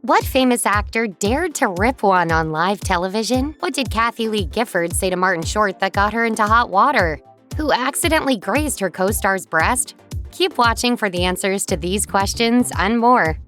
What famous actor dared to rip one on live television? What did Kathie Lee Gifford say to Martin Short that got her into hot water? Who accidentally grazed her co-star's breast? Keep watching for the answers to these questions and more.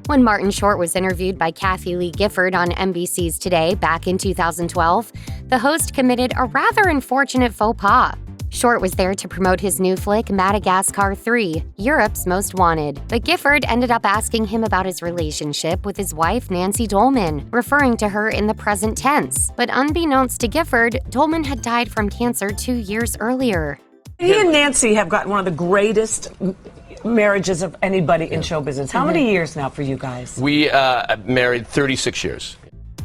When Martin Short was interviewed by Kathie Lee Gifford on NBC's Today back in 2012, the host committed a rather unfortunate faux pas. Short was there to promote his new flick Madagascar 3, Europe's Most Wanted, but Gifford ended up asking him about his relationship with his wife Nancy Dolman, referring to her in the present tense. But unbeknownst to Gifford, Dolman had died from cancer 2 years earlier. He and Nancy have got one of the greatest marriages of anybody in show business. How many years now for you guys? We married 36 years.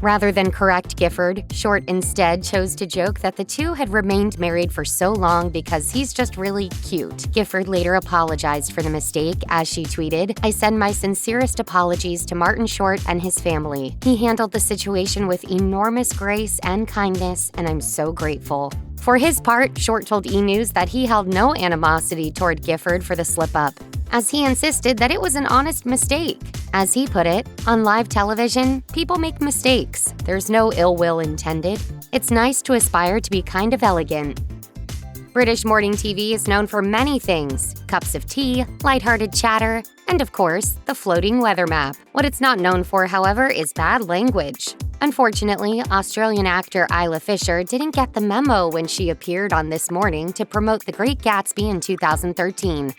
Rather than correct Gifford, Short instead chose to joke that the two had remained married for so long because he's just really cute. Gifford later apologized for the mistake as she tweeted, "I send my sincerest apologies to Martin Short and his family. He handled the situation with enormous grace and kindness, and I'm so grateful." For his part, Short told E! News that he held no animosity toward Gifford for the slip-up, as he insisted that it was an honest mistake. As he put it, on live television, people make mistakes. There's no ill will intended. It's nice to aspire to be kind of elegant. British morning TV is known for many things: cups of tea, lighthearted chatter, and of course, the floating weather map. What it's not known for, however, is bad language. Unfortunately, Australian actor Isla Fisher didn't get the memo when she appeared on This Morning to promote The Great Gatsby in 2013.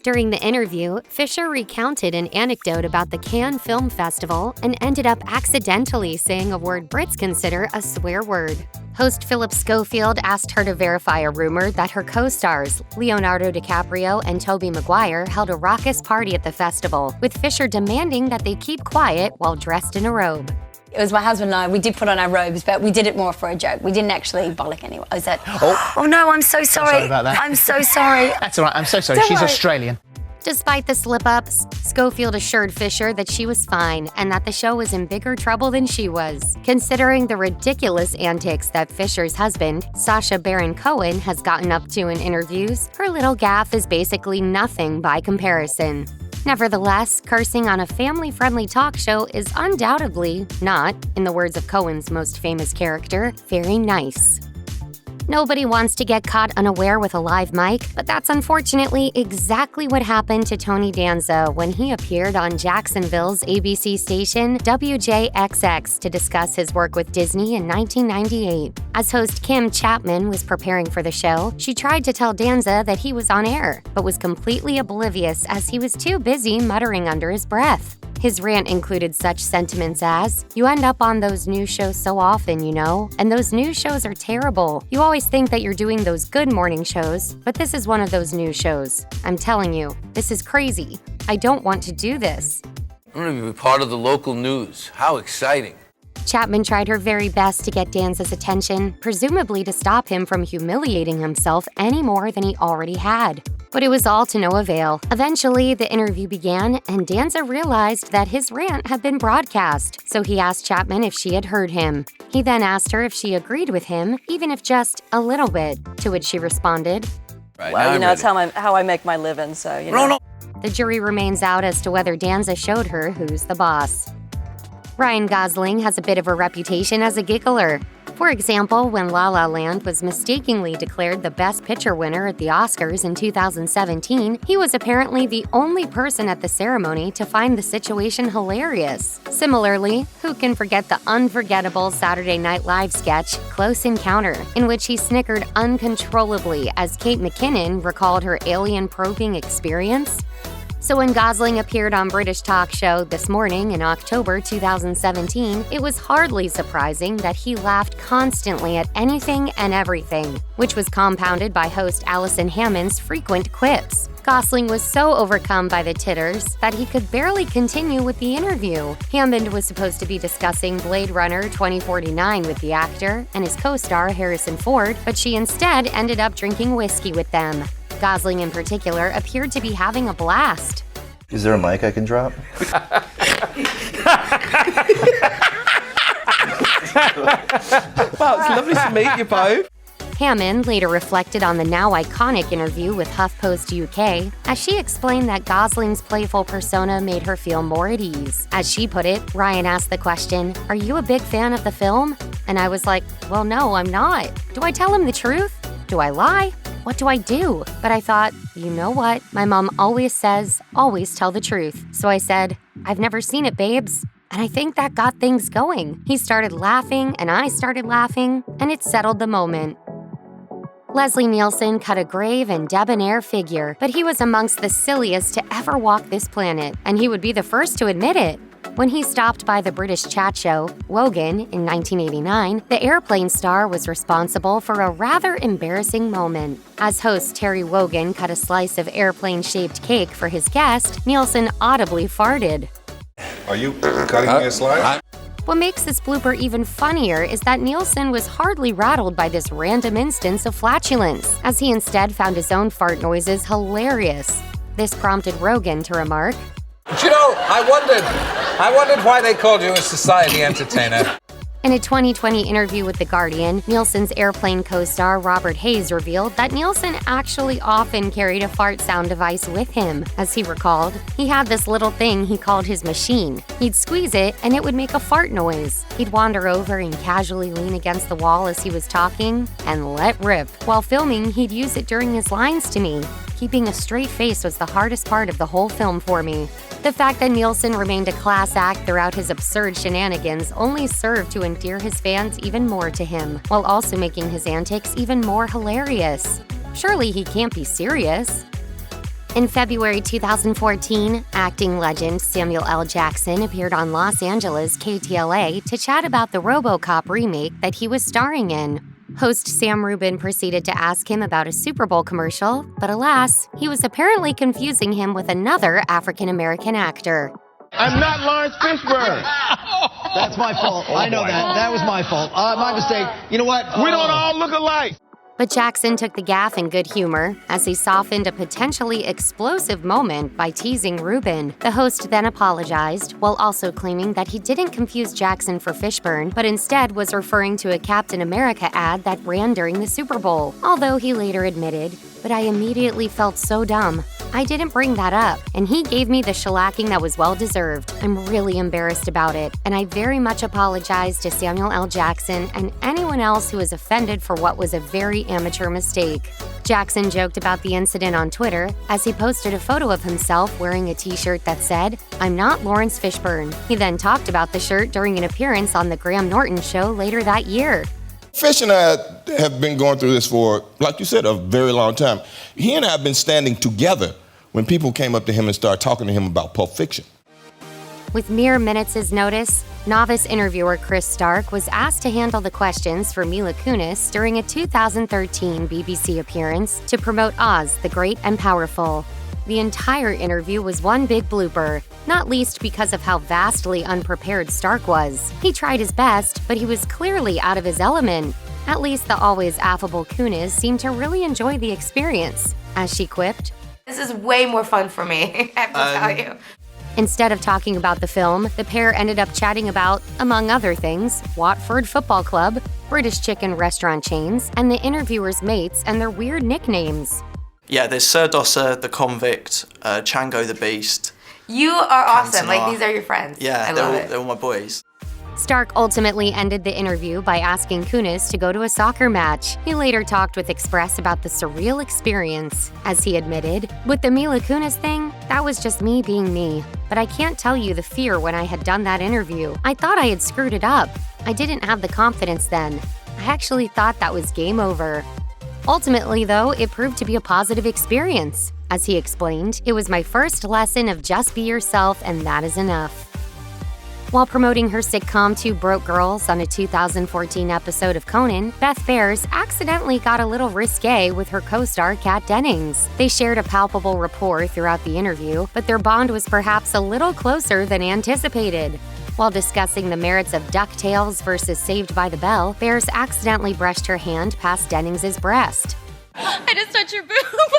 During the interview, Fisher recounted an anecdote about the Cannes Film Festival and ended up accidentally saying a word Brits consider a swear word. Host Philip Schofield asked her to verify a rumor that her co-stars, Leonardo DiCaprio and Tobey Maguire, held a raucous party at the festival, with Fisher demanding that they keep quiet while dressed in a robe. It was my husband and I, we did put on our robes, but we did it more for a joke. We didn't actually bollock anyone. I said, oh no, I'm so sorry. Sorry about that. I'm so sorry. That's all right, I'm so sorry. Don't She's worry. Australian. Despite the slip-ups, Schofield assured Fisher that she was fine and that the show was in bigger trouble than she was. Considering the ridiculous antics that Fisher's husband, Sacha Baron Cohen, has gotten up to in interviews, her little gaffe is basically nothing by comparison. Nevertheless, cursing on a family-friendly talk show is undoubtedly not, in the words of Cohen's most famous character, very nice. Nobody wants to get caught unaware with a live mic, but that's unfortunately exactly what happened to Tony Danza when he appeared on Jacksonville's ABC station WJXX to discuss his work with Disney in 1998. As host Kim Chapman was preparing for the show, she tried to tell Danza that he was on air, but was completely oblivious as he was too busy muttering under his breath. His rant included such sentiments as, "You end up on those news shows so often, you know, and those news shows are terrible. You always think that you're doing those good morning shows, but this is one of those news shows. I'm telling you, this is crazy. I don't want to do this." I'm going to be part of the local news. How exciting. Chapman tried her very best to get Danza's attention, presumably to stop him from humiliating himself any more than he already had. But it was all to no avail. Eventually, the interview began, and Danza realized that his rant had been broadcast, so he asked Chapman if she had heard him. He then asked her if she agreed with him, even if just a little bit, to which she responded, Right, Well, you know, it's I'm how I make my living, so, you know. No. The jury remains out as to whether Danza showed her who's the boss. Ryan Gosling has a bit of a reputation as a giggler. For example, when La La Land was mistakenly declared the Best Picture winner at the Oscars in 2017, he was apparently the only person at the ceremony to find the situation hilarious. Similarly, who can forget the unforgettable Saturday Night Live sketch, Close Encounter, in which he snickered uncontrollably as Kate McKinnon recalled her alien probing experience? So when Gosling appeared on British talk show This Morning in October 2017, it was hardly surprising that he laughed constantly at anything and everything, which was compounded by host Alison Hammond's frequent quips. Gosling was so overcome by the titters that he could barely continue with the interview. Hammond was supposed to be discussing Blade Runner 2049 with the actor and his co-star Harrison Ford, but she instead ended up drinking whiskey with them. Gosling in particular appeared to be having a blast. Is there a mic I can drop? Well, it's lovely to meet you both. Hammond later reflected on the now iconic interview with HuffPost UK, as she explained that Gosling's playful persona made her feel more at ease. As she put it, Ryan asked the question, "Are you a big fan of the film?" And I was like, well, no, I'm not. Do I tell him the truth? Do I lie? What do I do? But I thought, you know what? My mom always says, always tell the truth. So I said, I've never seen it, babes. And I think that got things going. He started laughing, and I started laughing, and it settled the moment. Leslie Nielsen cut a grave and debonair figure, but he was amongst the silliest to ever walk this planet, and he would be the first to admit it. When he stopped by the British chat show, Wogan, in 1989, the airplane star was responsible for a rather embarrassing moment. As host Terry Wogan cut a slice of airplane-shaped cake for his guest, Nielsen audibly farted. Are you cutting me a slice? What makes this blooper even funnier is that Nielsen was hardly rattled by this random instance of flatulence, as he instead found his own fart noises hilarious. This prompted Rogan to remark, But you know, I wondered why they called you a society entertainer. In a 2020 interview with The Guardian, Nielsen's airplane co-star Robert Hayes revealed that Nielsen actually often carried a fart sound device with him. As he recalled, he had this little thing he called his machine. He'd squeeze it and it would make a fart noise. He'd wander over and casually lean against the wall as he was talking and let rip. While filming, he'd use it during his lines to me. Keeping a straight face was the hardest part of the whole film for me. The fact that Nielsen remained a class act throughout his absurd shenanigans only served to endear his fans even more to him, while also making his antics even more hilarious. Surely he can't be serious. In February 2014, acting legend Samuel L. Jackson appeared on Los Angeles KTLA to chat about the RoboCop remake that he was starring in. Host Sam Rubin proceeded to ask him about a Super Bowl commercial, but alas, he was apparently confusing him with another African-American actor. I'm not Lawrence Fishburne. That's my fault. I know that. That was my fault. My mistake. You know what? We don't all look alike. But Jackson took the gaffe in good humor, as he softened a potentially explosive moment by teasing Rubin. The host then apologized, while also claiming that he didn't confuse Jackson for Fishburne, but instead was referring to a Captain America ad that ran during the Super Bowl. Although he later admitted, "But I immediately felt so dumb. I didn't bring that up, and he gave me the shellacking that was well-deserved. I'm really embarrassed about it, and I very much apologize to Samuel L. Jackson and anyone else who was offended for what was a very amateur mistake." Jackson joked about the incident on Twitter as he posted a photo of himself wearing a t-shirt that said, "I'm not Lawrence Fishburne." He then talked about the shirt during an appearance on the Graham Norton show later that year. Fish and I have been going through this for, like you said, a very long time. He and I have been standing together when people came up to him and started talking to him about Pulp Fiction. With mere minutes' notice, novice interviewer Chris Stark was asked to handle the questions for Mila Kunis during a 2013 BBC appearance to promote Oz, the Great and Powerful. The entire interview was one big blooper, not least because of how vastly unprepared Stark was. He tried his best, but he was clearly out of his element. At least the always affable Kunis seemed to really enjoy the experience. As she quipped, "This is way more fun for me, I have to tell you." Instead of talking about the film, the pair ended up chatting about, among other things, Watford Football Club, British chicken restaurant chains, and the interviewers' mates and their weird nicknames. Yeah, there's Sir Dosser, the convict, Chango the Beast. You are awesome. Like, these are your friends. Yeah, I love it. they're all my boys. Stark ultimately ended the interview by asking Kunis to go to a soccer match. He later talked with Express about the surreal experience. As he admitted, with the Mila Kunis thing, that was just me being me. But I can't tell you the fear when I had done that interview. I thought I had screwed it up. I didn't have the confidence then. I actually thought that was game over. Ultimately, though, it proved to be a positive experience. As he explained, it was my first lesson of just be yourself, and that is enough. While promoting her sitcom Two Broke Girls on a 2014 episode of Conan, Beth Behrs accidentally got a little risque with her co-star Kat Dennings. They shared a palpable rapport throughout the interview, but their bond was perhaps a little closer than anticipated. While discussing the merits of DuckTales versus Saved by the Bell, Behrs accidentally brushed her hand past Dennings' breast. I just touched your boob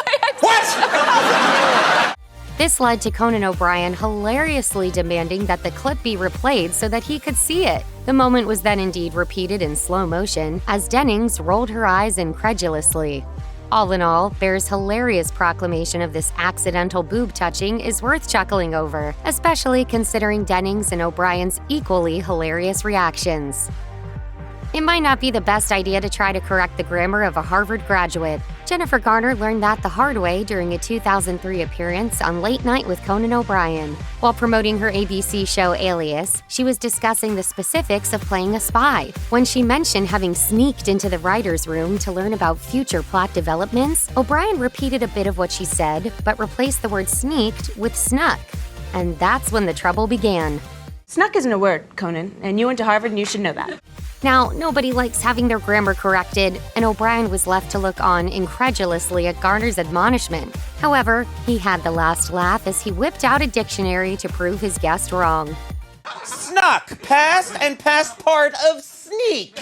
by accident. What? This led to Conan O'Brien hilariously demanding that the clip be replayed so that he could see it. The moment was then indeed repeated in slow motion as Dennings rolled her eyes incredulously. All in all, Behrs' hilarious proclamation of this accidental boob touching is worth chuckling over, especially considering Dennings and O'Brien's equally hilarious reactions. It might not be the best idea to try to correct the grammar of a Harvard graduate. Jennifer Garner learned that the hard way during a 2003 appearance on Late Night with Conan O'Brien. While promoting her ABC show Alias, she was discussing the specifics of playing a spy. When she mentioned having sneaked into the writer's room to learn about future plot developments, O'Brien repeated a bit of what she said, but replaced the word sneaked with snuck. And that's when the trouble began. Snuck isn't a word, Conan, and you went to Harvard and you should know that. Now, nobody likes having their grammar corrected, and O'Brien was left to look on incredulously at Garner's admonishment. However, he had the last laugh as he whipped out a dictionary to prove his guest wrong. Snuck, past and past part of sneak.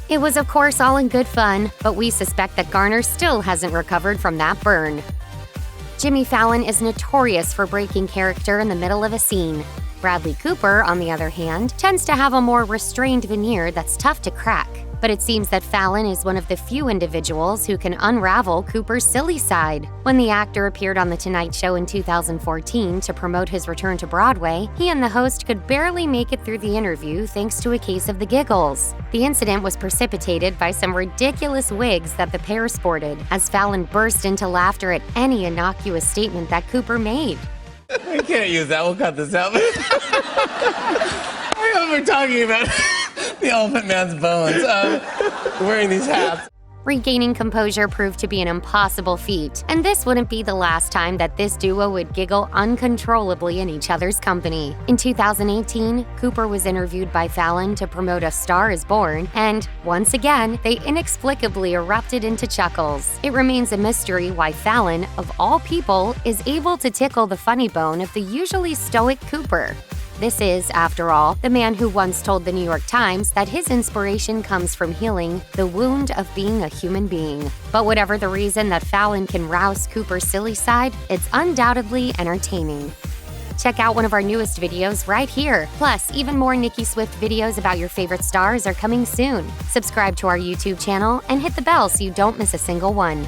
It was, of course, all in good fun, but we suspect that Garner still hasn't recovered from that burn. Jimmy Fallon is notorious for breaking character in the middle of a scene. Bradley Cooper, on the other hand, tends to have a more restrained veneer that's tough to crack. But it seems that Fallon is one of the few individuals who can unravel Cooper's silly side. When the actor appeared on The Tonight Show in 2014 to promote his return to Broadway, he and the host could barely make it through the interview thanks to a case of the giggles. The incident was precipitated by some ridiculous wigs that the pair sported, as Fallon burst into laughter at any innocuous statement that Cooper made. We can't use that. We'll cut this out. I remember talking about the Elephant Man's bones, wearing these hats. Regaining composure proved to be an impossible feat, and this wouldn't be the last time that this duo would giggle uncontrollably in each other's company. In 2018, Cooper was interviewed by Fallon to promote A Star is Born, and once again, they inexplicably erupted into chuckles. It remains a mystery why Fallon, of all people, is able to tickle the funny bone of the usually stoic Cooper. This is, after all, the man who once told the New York Times that his inspiration comes from healing the wound of being a human being. But whatever the reason that Fallon can rouse Cooper's silly side, it's undoubtedly entertaining. Check out one of our newest videos right here. Plus, even more Nicki Swift videos about your favorite stars are coming soon. Subscribe to our YouTube channel and hit the bell so you don't miss a single one.